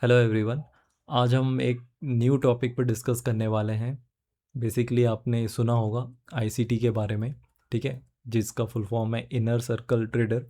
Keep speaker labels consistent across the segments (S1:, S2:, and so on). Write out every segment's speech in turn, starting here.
S1: Hello everyone. आज हम एक न्यू टॉपिक पर डिस्कस करने वाले हैं। बेसिकली आपने सुना होगा आईसीटी के बारे में, ठीक है, जिसका फुल फॉर्म है इनर सर्कल ट्रेडर।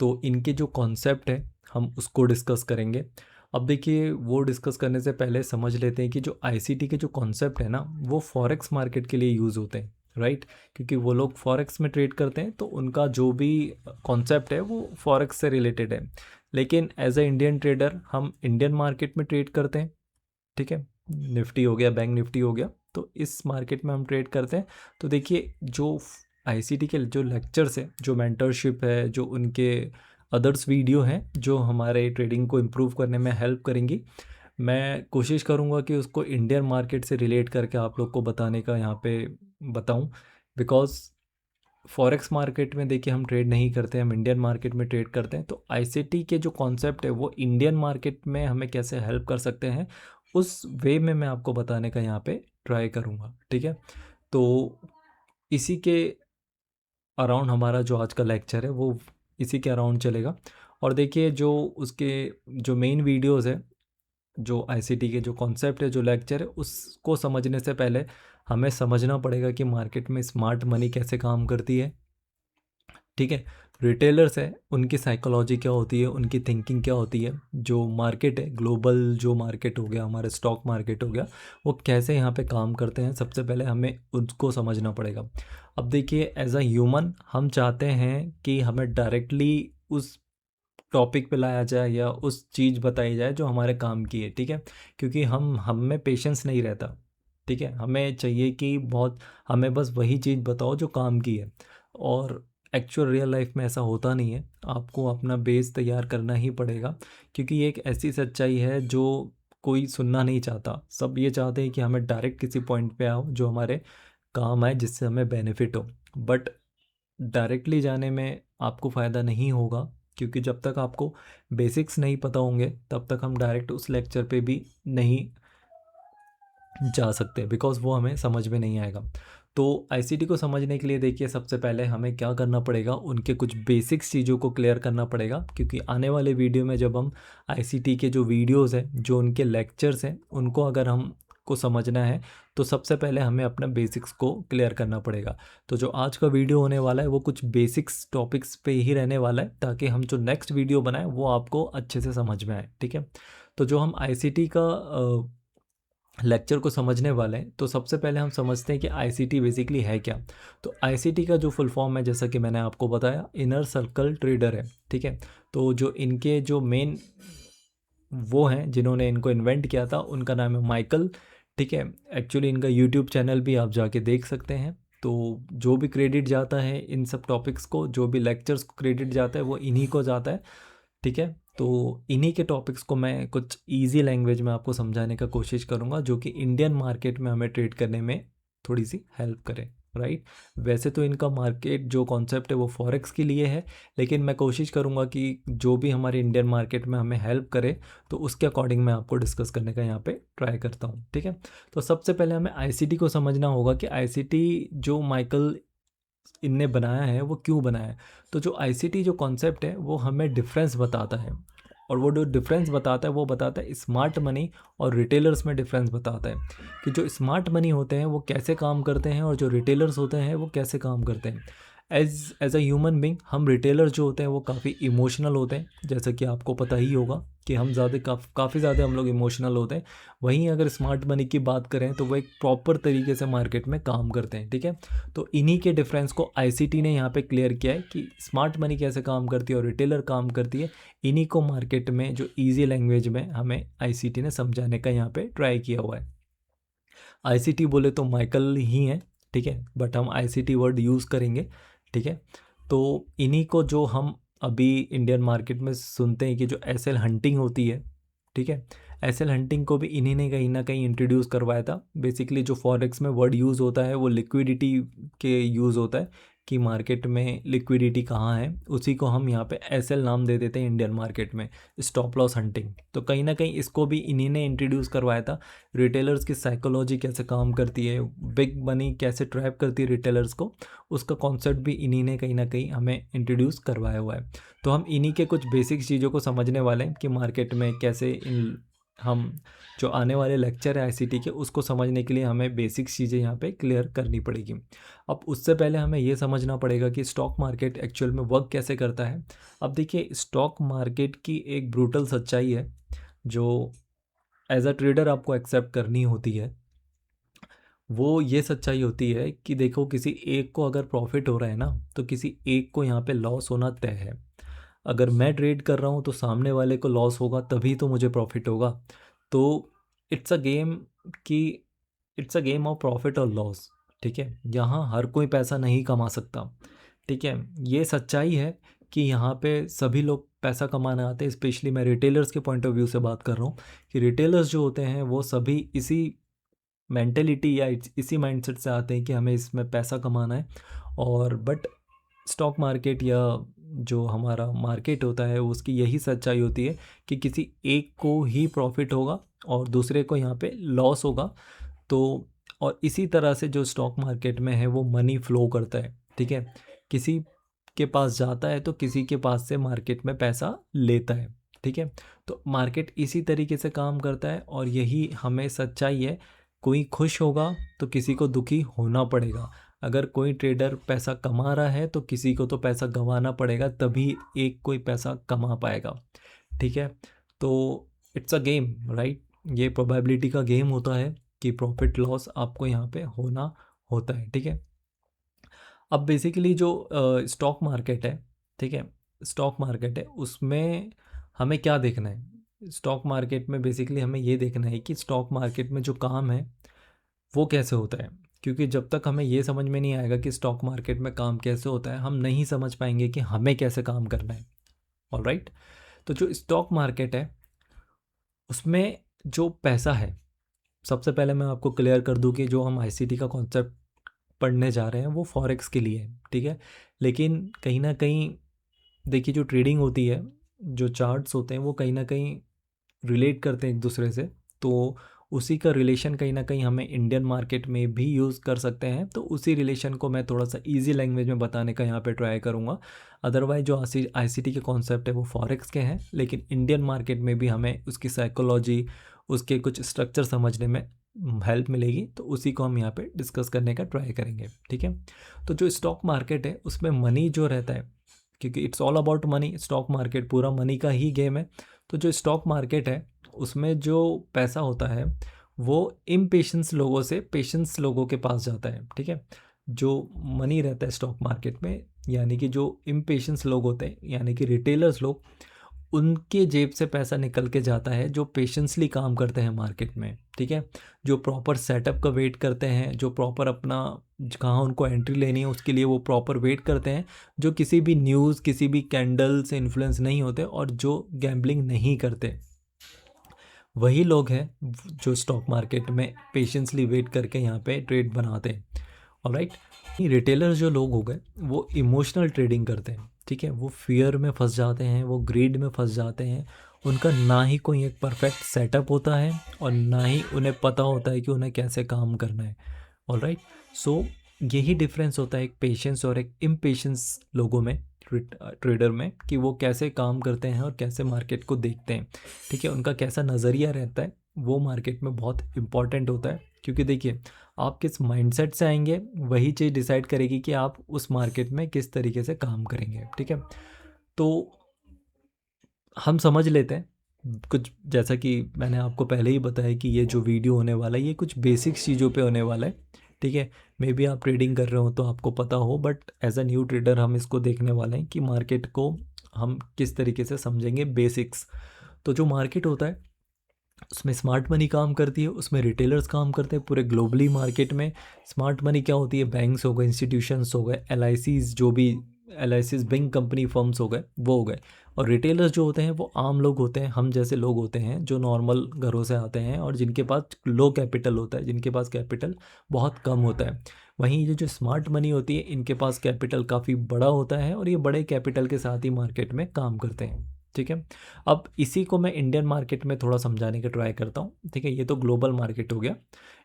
S1: तो इनके जो कॉन्सेप्ट है हम उसको डिस्कस करेंगे। अब देखिए, वो डिस्कस करने से पहले समझ लेते हैं कि जो आईसीटी के जो कॉन्सेप्ट है ना, वो फॉरेक्स मार्केट के लिए यूज़ होते हैं, राइट। क्योंकि वो लोग फॉरेक्स में ट्रेड करते हैं तो उनका जो भी कॉन्सेप्ट है वो फॉरेक्स से रिलेटेड है। लेकिन एज अ इंडियन ट्रेडर हम इंडियन मार्केट में ट्रेड करते हैं, ठीक है। निफ्टी हो गया, बैंक निफ्टी हो गया, तो इस मार्केट में हम ट्रेड करते हैं। तो देखिए, जो आईसीटी के जो लेक्चर्स है, जो मेंटरशिप है, जो उनके अदर्स वीडियो हैं जो हमारे ट्रेडिंग को इम्प्रूव करने में हेल्प करेंगी, मैं कोशिश करूँगा कि उसको इंडियन मार्केट से रिलेट करके आप लोग को बताने का यहाँ पे बताऊँ। बिकॉज फॉरेक्स मार्केट में देखिए हम ट्रेड नहीं करते, हम इंडियन मार्केट में ट्रेड करते हैं। तो आईसीटी के जो कॉन्सेप्ट है वो इंडियन मार्केट में हमें कैसे हेल्प कर सकते हैं, उस वे में मैं आपको बताने का यहाँ पे ट्राई करूँगा, ठीक है। तो इसी के अराउंड हमारा जो आज का लेक्चर है वो इसी के अराउंड चलेगा। और देखिए, जो उसके जो मेन वीडियोस है, जो आईसीटी के जो कॉन्सेप्ट है, जो लेक्चर है, उसको समझने से पहले हमें समझना पड़ेगा कि मार्केट में स्मार्ट मनी कैसे काम करती है, ठीक है। रिटेलर्स है, उनकी साइकोलॉजी क्या होती है, उनकी थिंकिंग क्या होती है, जो मार्केट है, ग्लोबल जो मार्केट हो गया, हमारे स्टॉक मार्केट हो गया, वो कैसे यहाँ पे काम करते हैं, सबसे पहले हमें उसको समझना पड़ेगा। अब देखिए, एज अ ह्यूमन हम चाहते हैं कि हमें डायरेक्टली उस टॉपिक पे लाया जाए या उस चीज़ बताई जाए जो हमारे काम की है, ठीक है। क्योंकि हम में पेशेंस नहीं रहता, ठीक है। हमें चाहिए कि बहुत, हमें बस वही चीज़ बताओ जो काम की है। और एक्चुअल रियल लाइफ में ऐसा होता नहीं है, आपको अपना बेस तैयार करना ही पड़ेगा। क्योंकि ये एक ऐसी सच्चाई है जो कोई सुनना नहीं चाहता। सब ये चाहते हैं कि हमें डायरेक्ट किसी पॉइंट पे आओ जो हमारे काम आए, जिससे हमें बेनिफिट हो। बट डायरेक्टली जाने में आपको फ़ायदा नहीं होगा, क्योंकि जब तक आपको बेसिक्स नहीं पता होंगे तब तक हम डायरेक्ट उस लेक्चर पे भी नहीं जा सकते, बिकॉज़ वो हमें समझ में नहीं आएगा। तो आईसीटी को समझने के लिए देखिए, सबसे पहले हमें क्या करना पड़ेगा, उनके कुछ बेसिक्स चीज़ों को क्लियर करना पड़ेगा। क्योंकि आने वाले वीडियो में जब हम आईसीटी के जो वीडियोज़ हैं, जो उनके लेक्चर्स हैं, उनको अगर हम को समझना है तो सबसे पहले हमें अपना बेसिक्स को क्लियर करना पड़ेगा। तो जो आज का वीडियो होने वाला है वो कुछ बेसिक्स टॉपिक्स पे ही रहने वाला है, ताकि हम जो नेक्स्ट वीडियो बनाएं वो आपको अच्छे से समझ में आए, ठीक है। तो जो हम आईसीटी का लेक्चर को समझने वाले हैं, तो सबसे पहले हम समझते हैं कि आईसीटी बेसिकली है क्या। तो आईसीटी का जो फुल फॉर्म है, जैसा कि मैंने आपको बताया, इनर सर्कल ट्रेडर है, ठीक है। तो जो इनके जो मेन वो हैं जिन्होंने इनको इन्वेंट किया था, उनका नाम है माइकल, ठीक है। एक्चुअली इनका यूट्यूब चैनल भी आप जाके देख सकते हैं। तो जो भी क्रेडिट जाता है इन सब टॉपिक्स को, जो भी लेक्चर्स को क्रेडिट जाता है वो इन्हीं को जाता है, ठीक है। तो इन्हीं के टॉपिक्स को मैं कुछ इजी लैंग्वेज में आपको समझाने का कोशिश करूँगा, जो कि इंडियन मार्केट में हमें ट्रेड करने में थोड़ी सी हेल्प करे, राइट। वैसे तो इनका मार्केट जो कॉन्सेप्ट है वो फॉरेक्स के लिए है, लेकिन मैं कोशिश करूँगा कि जो भी हमारे इंडियन मार्केट में हमें हेल्प करे, तो उसके अकॉर्डिंग मैं आपको डिस्कस करने का यहाँ पे ट्राई करता हूँ, ठीक है। तो सबसे पहले हमें आईसीटी को समझना होगा कि आईसीटी जो माइकल इनने बनाया है वो क्यों बनाया है। तो जो आईसीटी जो कॉन्सेप्ट है वो हमें डिफरेंस बताता है, और वो जो डिफरेंस बताता है वो बताता है स्मार्ट मनी और रिटेलर्स में डिफरेंस बताता है, कि जो स्मार्ट मनी होते हैं वो कैसे काम करते हैं और जो रिटेलर्स होते हैं वो कैसे काम करते हैं। एज अ ह्यूमन बींग हम रिटेलर्स जो होते हैं वो काफ़ी इमोशनल होते हैं, जैसा कि आपको पता ही होगा कि हम ज़्यादा काफ़ी ज़्यादा हम लोग इमोशनल होते हैं। वहीं अगर स्मार्ट मनी की बात करें तो वो एक प्रॉपर तरीके से मार्केट में काम करते हैं, ठीक है। तो इन्हीं के डिफरेंस को आईसीटी ने यहाँ पे क्लियर किया है कि स्मार्ट मनी कैसे काम करती है और रिटेलर काम करती है। इन्हीं को मार्केट में जो इजी लैंग्वेज में हमें आईसीटी ने समझाने का यहाँ पे ट्राई किया हुआ है। आईसीटी बोले तो माइकल ही हैं, ठीक है, बट हम आईसीटी वर्ड यूज़ करेंगे, ठीक है। तो इन्हीं को जो हम अभी इंडियन मार्केट में सुनते हैं कि जो एसएल हंटिंग होती है, ठीक है, एसएल हंटिंग को भी इन्हीं ने कहीं ना कहीं इंट्रोड्यूस करवाया था। बेसिकली जो फॉरेक्स में वर्ड यूज़ होता है वो लिक्विडिटी के यूज़ होता है, कि मार्केट में लिक्विडिटी कहाँ है, उसी को हम यहाँ पे एसएल नाम दे देते हैं इंडियन मार्केट में, स्टॉप लॉस हंटिंग। तो कहीं ना कहीं इसको भी इन्हीं ने इंट्रोड्यूस करवाया था। रिटेलर्स की साइकोलॉजी कैसे काम करती है, बिग मनी कैसे ट्रैप करती है रिटेलर्स को, उसका कॉन्सेप्ट भी इन्हीं ने कहीं ना कहीं हमें इंट्रोड्यूस करवाया हुआ है। तो हम इन्हीं के कुछ बेसिक चीज़ों को समझने वाले हैं कि मार्केट में कैसे इन हम जो आने वाले लेक्चर है आईसीटी के उसको समझने के लिए हमें बेसिक चीज़ें यहाँ पे क्लियर करनी पड़ेगी। अब उससे पहले हमें ये समझना पड़ेगा कि स्टॉक मार्केट एक्चुअल में वर्क कैसे करता है। अब देखिए, स्टॉक मार्केट की एक ब्रूटल सच्चाई है जो एज अ ट्रेडर आपको एक्सेप्ट करनी होती है। वो ये सच्चाई होती है कि देखो, किसी एक को अगर प्रॉफिट हो रहा है ना, तो किसी एक को यहाँ पे लॉस होना तय है। अगर मैं ट्रेड कर रहा हूँ तो सामने वाले को लॉस होगा, तभी तो मुझे प्रॉफिट होगा। तो इट्स अ गेम कि it's a game of profit और लॉस। ठीक है, यहाँ हर कोई पैसा नहीं कमा सकता। ठीक है, ये सच्चाई है कि यहाँ पे सभी लोग पैसा कमाने आते हैं। स्पेशली मैं रिटेलर्स के पॉइंट ऑफ व्यू से बात कर रहा हूँ कि रिटेलर्स जो होते हैं वो सभी इसी मेंटेलिटी या इसी माइंडसेट से आते हैं कि हमें इसमें पैसा कमाना है। और बट स्टॉक मार्केट या जो हमारा मार्केट होता है उसकी यही सच्चाई होती है कि किसी एक को ही प्रॉफिट होगा और दूसरे को यहाँ पे लॉस होगा। तो और इसी तरह से जो स्टॉक मार्केट में है वो मनी फ्लो करता है। ठीक है, किसी के पास जाता है तो किसी के पास से मार्केट में पैसा लेता है। ठीक है, तो मार्केट इसी तरीके से काम करता है और यही हमें सच्चाई है। कोई खुश होगा तो किसी को दुखी होना पड़ेगा। अगर कोई ट्रेडर पैसा कमा रहा है तो किसी को तो पैसा गंवाना पड़ेगा, तभी एक कोई पैसा कमा पाएगा। ठीक है, तो इट्स अ गेम, राइट। ये प्रोबेबिलिटी का गेम होता है कि प्रॉफिट लॉस आपको यहाँ पे होना होता है। ठीक है, अब बेसिकली जो स्टॉक मार्केट है, ठीक है, स्टॉक मार्केट है उसमें हमें क्या देखना है। स्टॉक मार्केट में बेसिकली हमें ये देखना है कि स्टॉक मार्केट में जो काम है वो कैसे होता है। क्योंकि जब तक हमें ये समझ में नहीं आएगा कि स्टॉक मार्केट में काम कैसे होता है, हम नहीं समझ पाएंगे कि हमें कैसे काम करना है। ऑलराइट, तो जो स्टॉक मार्केट है उसमें जो पैसा है, सबसे पहले मैं आपको क्लियर कर दूं कि जो हम आईसीटी का कॉन्सेप्ट पढ़ने जा रहे हैं वो फॉरेक्स के लिए है। ठीक है, लेकिन कहीं ना कहीं देखिए, जो ट्रेडिंग होती है, जो चार्ट्स होते हैं वो कहीं ना कहीं रिलेट करते हैं एक दूसरे से। तो उसी का रिलेशन कहीं ना कहीं हमें इंडियन मार्केट में भी यूज़ कर सकते हैं। तो उसी रिलेशन को मैं थोड़ा सा इजी लैंग्वेज में बताने का यहाँ पे ट्राई करूँगा। अदरवाइज जो आईसीटी के कॉन्सेप्ट है वो फॉरेक्स के हैं, लेकिन इंडियन मार्केट में भी हमें उसकी साइकोलॉजी, उसके कुछ स्ट्रक्चर समझने में हेल्प मिलेगी। तो उसी को हम यहाँ पे डिस्कस करने का ट्राई करेंगे। ठीक है, तो जो स्टॉक मार्केट है उसमें मनी जो रहता है, क्योंकि it's all about money, stock market पूरा मनी का ही गेम है। तो जो स्टॉक मार्केट है उसमें जो पैसा होता है वो इम्पेशेंस लोगों से पेशेंस लोगों के पास जाता है। ठीक है, जो मनी रहता है स्टॉक मार्केट में, यानी कि जो इम्पेशेंस लोग होते हैं, यानी कि रिटेलर्स लोग, उनके जेब से पैसा निकल के जाता है जो पेशेंसली काम करते हैं मार्केट में। ठीक है, जो प्रॉपर सेटअप का वेट करते हैं, जो प्रॉपर अपना कहाँ उनको एंट्री लेनी है उसके लिए वो प्रॉपर वेट करते हैं, जो किसी भी न्यूज़, किसी भी कैंडल से इन्फ्लुएंस नहीं होते और जो गैम्बलिंग नहीं करते, वही लोग हैं जो स्टॉक मार्केट में पेशेंसली वेट करके यहाँ पे ट्रेड बनाते हैं। ऑलराइट, रिटेलर जो लोग हो गए वो इमोशनल ट्रेडिंग करते हैं। ठीक है, वो फियर में फंस जाते हैं, वो ग्रीड में फंस जाते हैं। उनका ना ही कोई एक परफेक्ट सेटअप होता है और ना ही उन्हें पता होता है कि उन्हें कैसे काम करना है। ऑलराइट, सो यही डिफरेंस होता है एक पेशेंस और एक इम्पेशेंस लोगों में, ट्रेडर में, कि वो कैसे काम करते हैं और कैसे मार्केट को देखते हैं। ठीक है, उनका कैसा नज़रिया रहता है वो मार्केट में बहुत इम्पॉर्टेंट होता है। क्योंकि देखिए, आप किस माइंडसेट से आएंगे वही चीज़ डिसाइड करेगी कि आप उस मार्केट में किस तरीके से काम करेंगे। ठीक है, तो हम समझ लेते हैं कुछ, जैसा कि मैंने आपको पहले ही बताया कि ये जो वीडियो होने वाला है ये कुछ बेसिक चीज़ों पे होने वाला है। ठीक है, मे बी आप ट्रेडिंग कर रहे हो तो आपको पता हो, but as a new trader हम इसको देखने वाले हैं कि मार्केट को हम किस तरीके से समझेंगे, बेसिक्स। तो जो मार्केट होता है उसमें स्मार्ट मनी काम करती है, उसमें रिटेलर्स काम करते हैं पूरे ग्लोबली मार्केट में। स्मार्ट मनी क्या होती है, बैंक्स हो गए, इंस्टीट्यूशंस हो गए, एल जो भी एल बैंक कंपनी फर्म्स हो गए, वो हो गए। और रिटेलर्स जो होते हैं वो आम लोग होते हैं, हम जैसे लोग होते हैं जो नॉर्मल घरों से आते हैं और जिनके पास लो कैपिटल होता है, जिनके पास कैपिटल बहुत कम होता है। वहीं ये जो स्मार्ट मनी होती है इनके पास कैपिटल काफ़ी बड़ा होता है और ये बड़े कैपिटल के साथ ही मार्केट में काम करते हैं। ठीक है, अब इसी को मैं इंडियन मार्केट में थोड़ा समझाने का ट्राई करता हूँ। ठीक है, ये तो ग्लोबल मार्केट हो गया।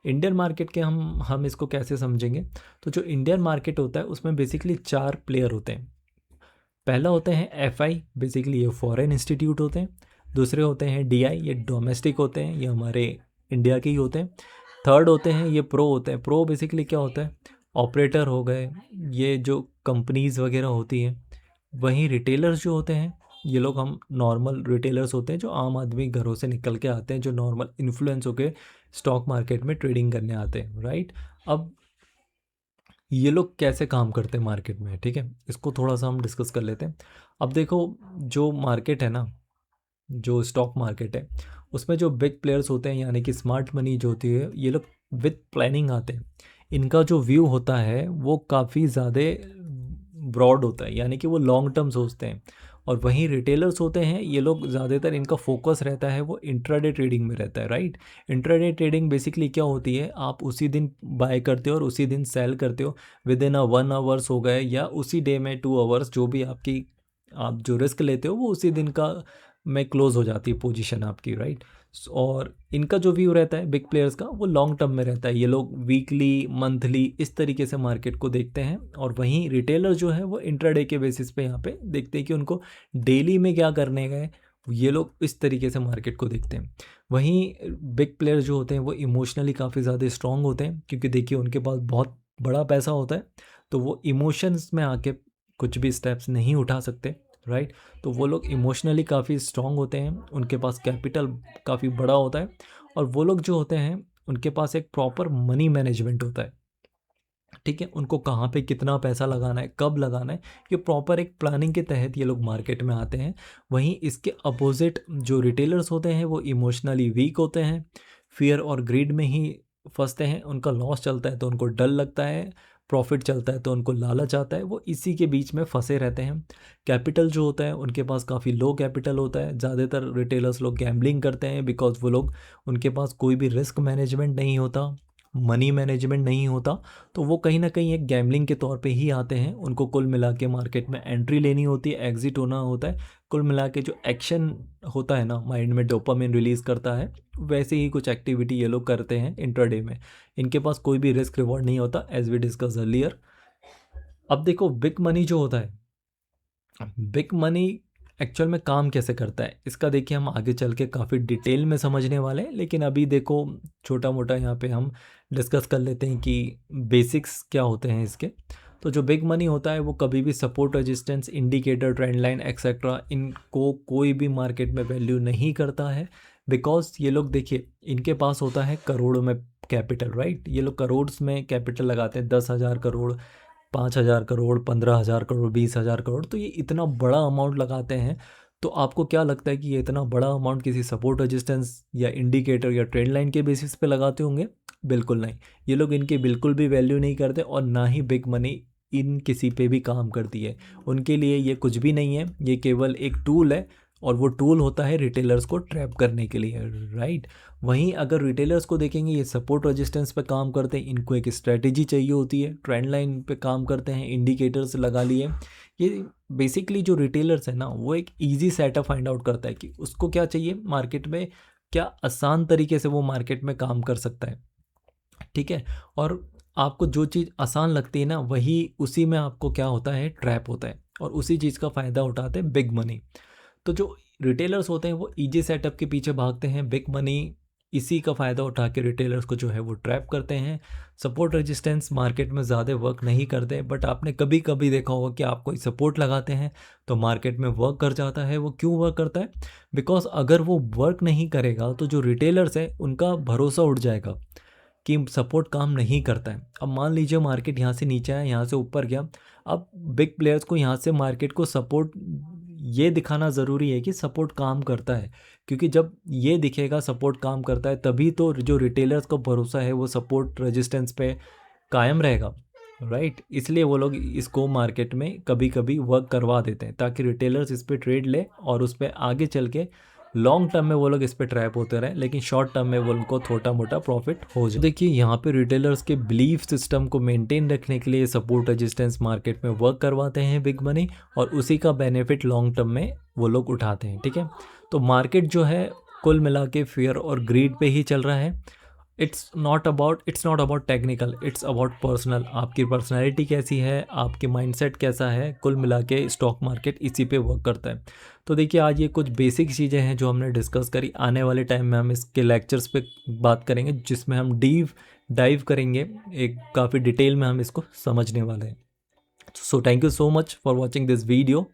S1: इंडियन मार्केट के हम इसको कैसे समझेंगे। तो जो इंडियन मार्केट होता है उसमें बेसिकली 4 प्लेयर होते हैं। पहला होते हैं एफआई, बेसिकली ये फॉरेन इंस्टीट्यूट होते हैं। दूसरे होते हैं DI, ये डोमेस्टिक होते हैं, ये हमारे इंडिया के ही होते हैं। थर्ड होते हैं ये प्रो होते हैं। प्रो बेसिकली क्या होता है, ऑपरेटर हो गए, ये जो कंपनीज़ वगैरह होती हैं। वहीं रिटेलर्स जो होते हैं, ये लोग हम नॉर्मल रिटेलर्स होते हैं जो आम आदमी घरों से निकल के आते हैं, जो नॉर्मल इन्फ्लुएंस होके स्टॉक मार्केट में ट्रेडिंग करने आते हैं, राइट। अब ये लोग कैसे काम करते हैं मार्केट में, ठीक है, इसको थोड़ा सा हम डिस्कस कर लेते हैं। अब देखो, जो मार्केट है ना, जो स्टॉक मार्केट है, उसमें जो बिग प्लेयर्स होते हैं यानी कि स्मार्ट मनी जो होती है, ये लोग विद प्लानिंग आते हैं। इनका जो व्यू होता है वो काफ़ी ज़्यादा ब्रॉड होता है, यानी कि वो लॉन्ग टर्म सोचते हैं। और वहीं रिटेलर्स होते हैं, ये लोग ज़्यादातर इनका फोकस रहता है वो इंट्राडे ट्रेडिंग में रहता है, राइट। इंट्राडे ट्रेडिंग बेसिकली क्या होती है, आप उसी दिन बाय करते हो और उसी दिन सेल करते हो, विद इन 1 आवर्स हो गए या उसी डे में 2 आवर्स, जो भी आपकी आप जो रिस्क लेते हो वो उसी दिन का में क्लोज हो जाती है पोजीशन आपकी, राइट। और इनका जो व्यू रहता है बिग प्लेयर्स का, वो लॉन्ग टर्म में रहता है। ये लोग वीकली, मंथली इस तरीके से मार्केट को देखते हैं। और वहीं रिटेलर जो है वो इंट्राडे के बेसिस पे यहाँ पे देखते हैं कि उनको डेली में क्या करने गए, ये लोग इस तरीके से मार्केट को देखते हैं। वहीं बिग प्लेयर्स जो होते हैं वो इमोशनली काफ़ी ज़्यादा स्ट्रांग होते हैं, क्योंकि देखिए उनके पास बहुत बड़ा पैसा होता है, तो वो इमोशंस में आके कुछ भी स्टेप्स नहीं उठा सकते, राइट। तो वो लोग इमोशनली काफ़ी स्ट्रांग होते हैं, उनके पास कैपिटल काफ़ी बड़ा होता है, और वो लोग जो होते हैं उनके पास एक प्रॉपर मनी मैनेजमेंट होता है, ठीक है। उनको कहाँ पे कितना पैसा लगाना है, कब लगाना है, ये प्रॉपर एक प्लानिंग के तहत ये लोग मार्केट में आते हैं। वहीं इसके अपोजिट जो रिटेलर्स होते हैं वो इमोशनली वीक होते हैं, फियर और ग्रीड में ही फंसते हैं। उनका लॉस चलता है तो उनको डर लगता है, प्रॉफिट चलता है तो उनको लालच आता है, वो इसी के बीच में फंसे रहते हैं। कैपिटल जो होता है उनके पास काफ़ी लो कैपिटल होता है। ज़्यादातर रिटेलर्स लोग गैम्बलिंग करते हैं, बिकॉज वो लोग, उनके पास कोई भी रिस्क मैनेजमेंट नहीं होता, मनी मैनेजमेंट नहीं होता, तो वो कहीं ना कहीं एक गैम्बलिंग के तौर पे ही आते हैं। उनको कुल मिला के मार्केट में एंट्री लेनी होती है, एग्जिट होना होता है। कुल मिला के जो एक्शन होता है ना, माइंड में डोपामिन रिलीज़ करता है, वैसे ही कुछ एक्टिविटी ये लोग करते हैं इंट्राडे में। इनके पास कोई भी रिस्क रिवॉर्ड नहीं होता, एज वी डिस्कस अर्लियर। अब देखो, बिग मनी जो होता है, बिग मनी एक्चुअल में काम कैसे करता है, इसका देखिए हम आगे चल के काफ़ी डिटेल में समझने वाले हैं। लेकिन अभी देखो, छोटा मोटा यहाँ पे हम डिस्कस कर लेते हैं कि बेसिक्स क्या होते हैं इसके। तो जो बिग मनी होता है वो कभी भी support, resistance, indicator, trend line etcetera, इनको कोई भी मार्केट में वैल्यू नहीं करता है। बिकॉज ये लोग देखिए, इनके पास होता है करोड़ों में कैपिटल, राइट। ये लोग करोड़ में कैपिटल लगाते हैं, 10,000 करोड़, 5,000 करोड़, 15,000 करोड़, 20,000 करोड़, तो ये इतना बड़ा अमाउंट लगाते हैं। तो आपको क्या लगता है कि ये इतना बड़ा अमाउंट किसी सपोर्ट, रेजिस्टेंस या इंडिकेटर या ट्रेंड लाइन के बेसिस पे लगाते होंगे? बिल्कुल नहीं। ये लोग इनकी बिल्कुल भी वैल्यू नहीं करते, और ना ही बिग मनी इन किसी पे भी काम करती है। उनके लिए ये कुछ भी नहीं है, ये केवल एक टूल है, और वो टूल होता है रिटेलर्स को ट्रैप करने के लिए, राइट। वहीं अगर रिटेलर्स को देखेंगे, ये सपोर्ट रेजिस्टेंस पे काम करते हैं, इनको एक स्ट्रेटेजी चाहिए होती है, ट्रेंड लाइन पे काम करते हैं, इंडिकेटर्स लगा लिए। ये बेसिकली जो रिटेलर्स है ना, वो एक इजी सेटअप फाइंड आउट करता है कि उसको क्या चाहिए मार्केट में, क्या आसान तरीके से वो मार्केट में काम कर सकता है, ठीक है। और आपको जो चीज़ आसान लगती है ना, वही उसी में आपको क्या होता है, ट्रैप होता है, और उसी चीज़ का फ़ायदा उठाते हैं बिग मनी। तो जो रिटेलर्स होते हैं वो इजी सेटअप के पीछे भागते हैं, बिग मनी इसी का फ़ायदा उठा के रिटेलर्स को जो है वो ट्रैप करते हैं। सपोर्ट रेजिस्टेंस मार्केट में ज़्यादा वर्क नहीं करते, बट आपने कभी कभी देखा होगा कि आप कोई सपोर्ट लगाते हैं तो मार्केट में वर्क कर जाता है। वो क्यों वर्क करता है? बिकॉज अगर वो वर्क नहीं करेगा तो जो रिटेलर्स है उनका भरोसा उठ जाएगा कि सपोर्ट काम नहीं करता है। अब मान लीजिए मार्केट यहाँ से नीचे आया, यहाँ से ऊपर गया। अब बिग प्लेयर्स को यहाँ से मार्केट को सपोर्ट, ये दिखाना ज़रूरी है कि सपोर्ट काम करता है, क्योंकि जब ये दिखेगा सपोर्ट काम करता है, तभी तो जो रिटेलर्स का भरोसा है वो सपोर्ट रेजिस्टेंस पे कायम रहेगा, राइट। इसलिए वो लोग इसको मार्केट में कभी कभी वर्क करवा देते हैं, ताकि रिटेलर्स इस पर ट्रेड ले और उस पर आगे चल के लॉन्ग टर्म में वो लोग इस पर ट्रैप होते रहे, लेकिन शॉर्ट टर्म में वो उनको छोटा मोटा प्रॉफिट हो जाए। देखिए, यहाँ पे रिटेलर्स के बिलीफ सिस्टम को मेंटेन रखने के लिए सपोर्ट रेजिस्टेंस मार्केट में वर्क करवाते हैं बिग मनी, और उसी का बेनिफिट लॉन्ग टर्म में वो लोग उठाते हैं, ठीक है। तो मार्केट जो है कुल मिला के फियर और ग्रीड पे ही चल रहा है। It's not about technical, it's about personal. आपकी पर्सनैलिटी कैसी है, आपके माइंडसेट कैसा है, कुल मिला के स्टॉक मार्केट इसी पे वर्क करता है। तो देखिए, आज ये कुछ बेसिक चीज़ें हैं जो हमने डिस्कस करी। आने वाले टाइम में हम इसके लेक्चर्स पे बात करेंगे, जिसमें हम डीप डाइव करेंगे, एक काफ़ी डिटेल में हम इसको समझने वाले हैं। So thank you so much for watching this video.